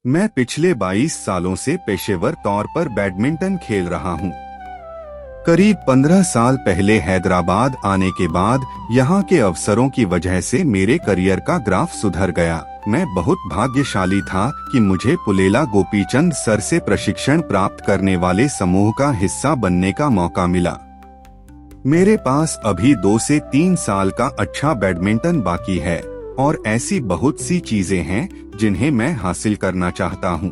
मैं पिछले 22 सालों से पेशेवर तौर पर बैडमिंटन खेल रहा हूँ। करीब 15 साल पहले हैदराबाद आने के बाद यहाँ के अवसरों की वजह से मेरे करियर का ग्राफ सुधर गया। मैं बहुत भाग्यशाली था कि मुझे पुलेला गोपीचंद सर से प्रशिक्षण प्राप्त करने वाले समूह का हिस्सा बनने का मौका मिला। मेरे पास अभी 2 से 3 साल का अच्छा बैडमिंटन बाकी है और ऐसी बहुत सी चीजें हैं जिन्हें मैं हासिल करना चाहता हूँ।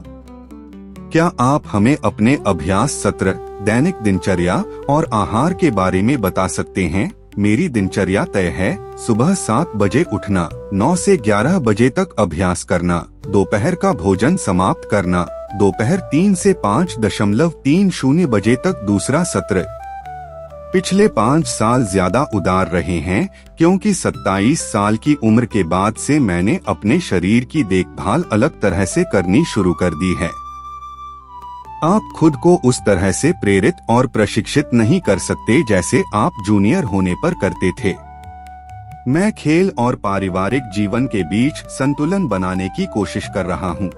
क्या आप हमें अपने अभ्यास सत्र, दैनिक दिनचर्या और आहार के बारे में बता सकते हैं? मेरी दिनचर्या तय है। सुबह 7 बजे उठना, 9 से 11 बजे तक अभ्यास करना, दोपहर का भोजन समाप्त करना, दोपहर 3 से 5:30 बजे तक दूसरा सत्र। पिछले 5 साल ज्यादा उदार रहे हैं क्योंकि 27 साल की उम्र के बाद से मैंने अपने शरीर की देखभाल अलग तरह से करनी शुरू कर दी है। आप खुद को उस तरह से प्रेरित और प्रशिक्षित नहीं कर सकते जैसे आप जूनियर होने पर करते थे। मैं खेल और पारिवारिक जीवन के बीच संतुलन बनाने की कोशिश कर रहा हूँ।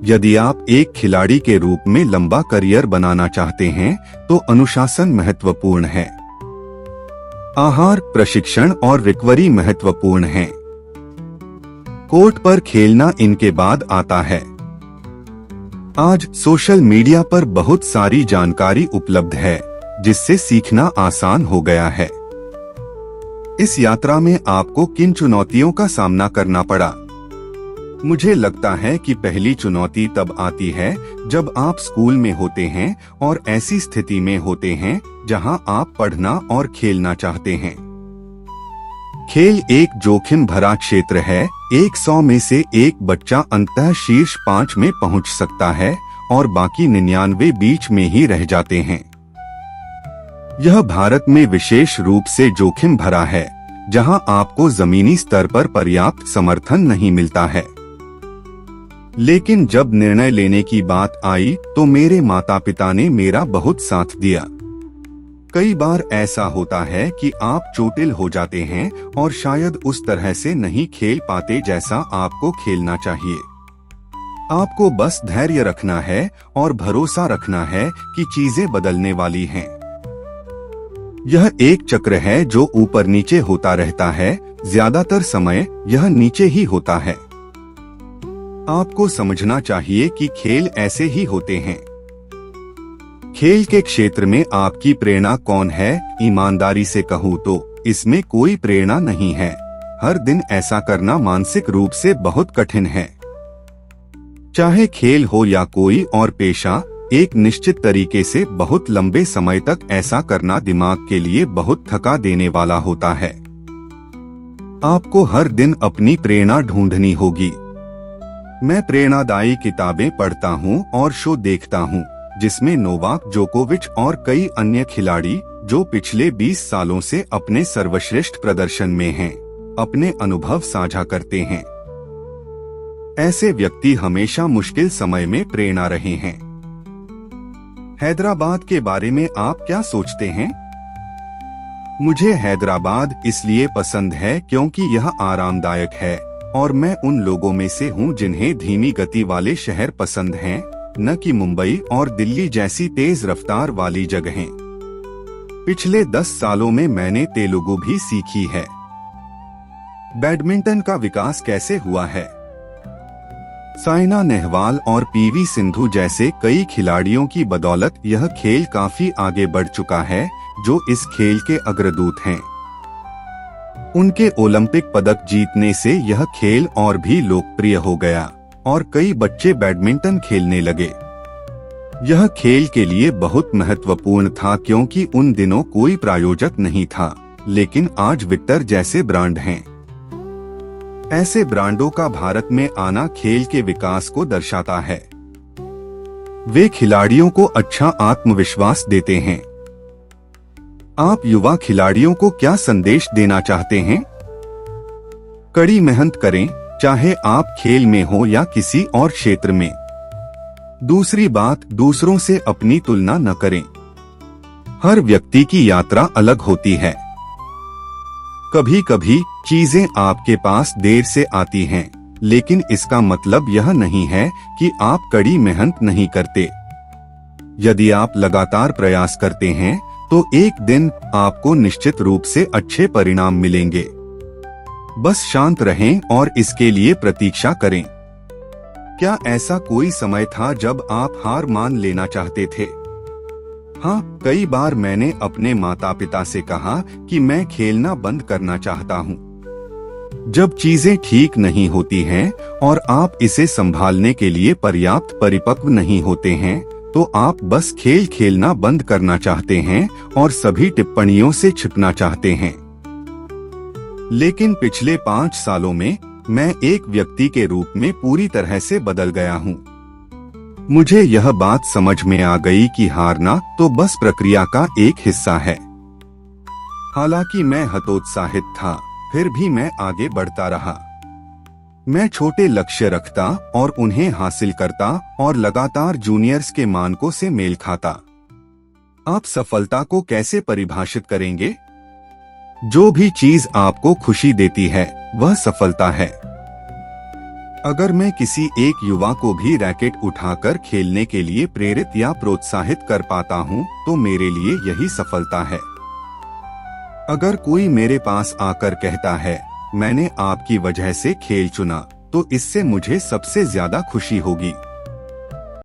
यदि आप एक खिलाड़ी के रूप में लंबा करियर बनाना चाहते हैं तो अनुशासन महत्वपूर्ण है। आहार, प्रशिक्षण और रिकवरी महत्वपूर्ण है। कोर्ट पर खेलना इनके बाद आता है। आज सोशल मीडिया पर बहुत सारी जानकारी उपलब्ध है जिससे सीखना आसान हो गया है। इस यात्रा में आपको किन चुनौतियों का सामना करना पड़ा? मुझे लगता है कि पहली चुनौती तब आती है जब आप स्कूल में होते हैं और ऐसी स्थिति में होते हैं जहां आप पढ़ना और खेलना चाहते हैं। खेल एक जोखिम भरा क्षेत्र है। 100 में से एक बच्चा अंततः शीर्ष 5 में पहुंच सकता है और बाकी 99 बीच में ही रह जाते हैं। यह भारत में विशेष रूप से जोखिम भरा है, जहां आपको जमीनी स्तर पर पर्याप्त समर्थन नहीं मिलता है। लेकिन जब निर्णय लेने की बात आई तो मेरे माता पिता ने मेरा बहुत साथ दिया। कई बार ऐसा होता है कि आप चोटिल हो जाते हैं और शायद उस तरह से नहीं खेल पाते जैसा आपको खेलना चाहिए। आपको बस धैर्य रखना है और भरोसा रखना है कि चीजें बदलने वाली हैं। यह एक चक्र है जो ऊपर नीचे होता रहता है। ज्यादातर समय यह नीचे ही होता है। आपको समझना चाहिए कि खेल ऐसे ही होते हैं। खेल के क्षेत्र में आपकी प्रेरणा कौन है? ईमानदारी से कहूँ तो इसमें कोई प्रेरणा नहीं है। हर दिन ऐसा करना मानसिक रूप से बहुत कठिन है। चाहे खेल हो या कोई और पेशा, एक निश्चित तरीके से बहुत लंबे समय तक ऐसा करना दिमाग के लिए बहुत थका देने वाला होता है। आपको हर दिन अपनी प्रेरणा ढूंढनी होगी। मैं प्रेरणादायी किताबें पढ़ता हूँ और शो देखता हूँ जिसमें नोवाक जोकोविच और कई अन्य खिलाड़ी जो पिछले 20 सालों से अपने सर्वश्रेष्ठ प्रदर्शन में हैं, अपने अनुभव साझा करते हैं। ऐसे व्यक्ति हमेशा मुश्किल समय में प्रेरणा रहे हैं। हैदराबाद के बारे में आप क्या सोचते हैं? मुझे हैदराबाद इसलिए पसंद है क्योंकि यह आरामदायक है और मैं उन लोगों में से हूं जिन्हें धीमी गति वाले शहर पसंद हैं, न कि मुंबई और दिल्ली जैसी तेज रफ्तार वाली जगहें। पिछले 10 सालों में मैंने तेलुगु भी सीखी है। बैडमिंटन का विकास कैसे हुआ है? साइना नेहवाल और पीवी सिंधु जैसे कई खिलाड़ियों की बदौलत यह खेल काफी आगे बढ़ चुका है, जो इस खेल के अग्रदूत हैं। उनके ओलंपिक पदक जीतने से यह खेल और भी लोकप्रिय हो गया और कई बच्चे बैडमिंटन खेलने लगे। यह खेल के लिए बहुत महत्वपूर्ण था क्योंकि उन दिनों कोई प्रायोजक नहीं था, लेकिन आज विक्टर जैसे ब्रांड हैं। ऐसे ब्रांडों का भारत में आना खेल के विकास को दर्शाता है। वे खिलाड़ियों को अच्छा आत्मविश्वास देते हैं। आप युवा खिलाड़ियों को क्या संदेश देना चाहते हैं? कड़ी मेहनत करें, चाहे आप खेल में हो या किसी और क्षेत्र में। दूसरी बात, दूसरों से अपनी तुलना न करें। हर व्यक्ति की यात्रा अलग होती है। कभी कभी चीजें आपके पास देर से आती हैं, लेकिन इसका मतलब यह नहीं है कि आप कड़ी मेहनत नहीं करते। यदि आप लगातार प्रयास करते हैं तो एक दिन आपको निश्चित रूप से अच्छे परिणाम मिलेंगे। बस शांत रहें और इसके लिए प्रतीक्षा करें। क्या ऐसा कोई समय था जब आप हार मान लेना चाहते थे? हाँ, कई बार मैंने अपने माता पिता से कहा कि मैं खेलना बंद करना चाहता हूँ। जब चीजें ठीक नहीं होती हैं और आप इसे संभालने के लिए पर्याप्त परिपक्व नहीं होते हैं, तो आप बस खेल खेलना बंद करना चाहते हैं और सभी टिप्पणियों से छिपना चाहते हैं। लेकिन पिछले 5 सालों में मैं एक व्यक्ति के रूप में पूरी तरह से बदल गया हूँ। मुझे यह बात समझ में आ गई कि हारना तो बस प्रक्रिया का एक हिस्सा है। हालांकि मैं हतोत्साहित था, फिर भी मैं आगे बढ़ता रहा। मैं छोटे लक्ष्य रखता और उन्हें हासिल करता और लगातार जूनियर्स के मानकों से मेल खाता। आप सफलता को कैसे परिभाषित करेंगे? जो भी चीज आपको खुशी देती है वह सफलता है। अगर मैं किसी एक युवा को भी रैकेट उठाकर खेलने के लिए प्रेरित या प्रोत्साहित कर पाता हूं, तो मेरे लिए यही सफलता है। अगर कोई मेरे पास आकर कहता है, मैंने आपकी वजह से खेल चुना, तो इससे मुझे सबसे ज्यादा खुशी होगी।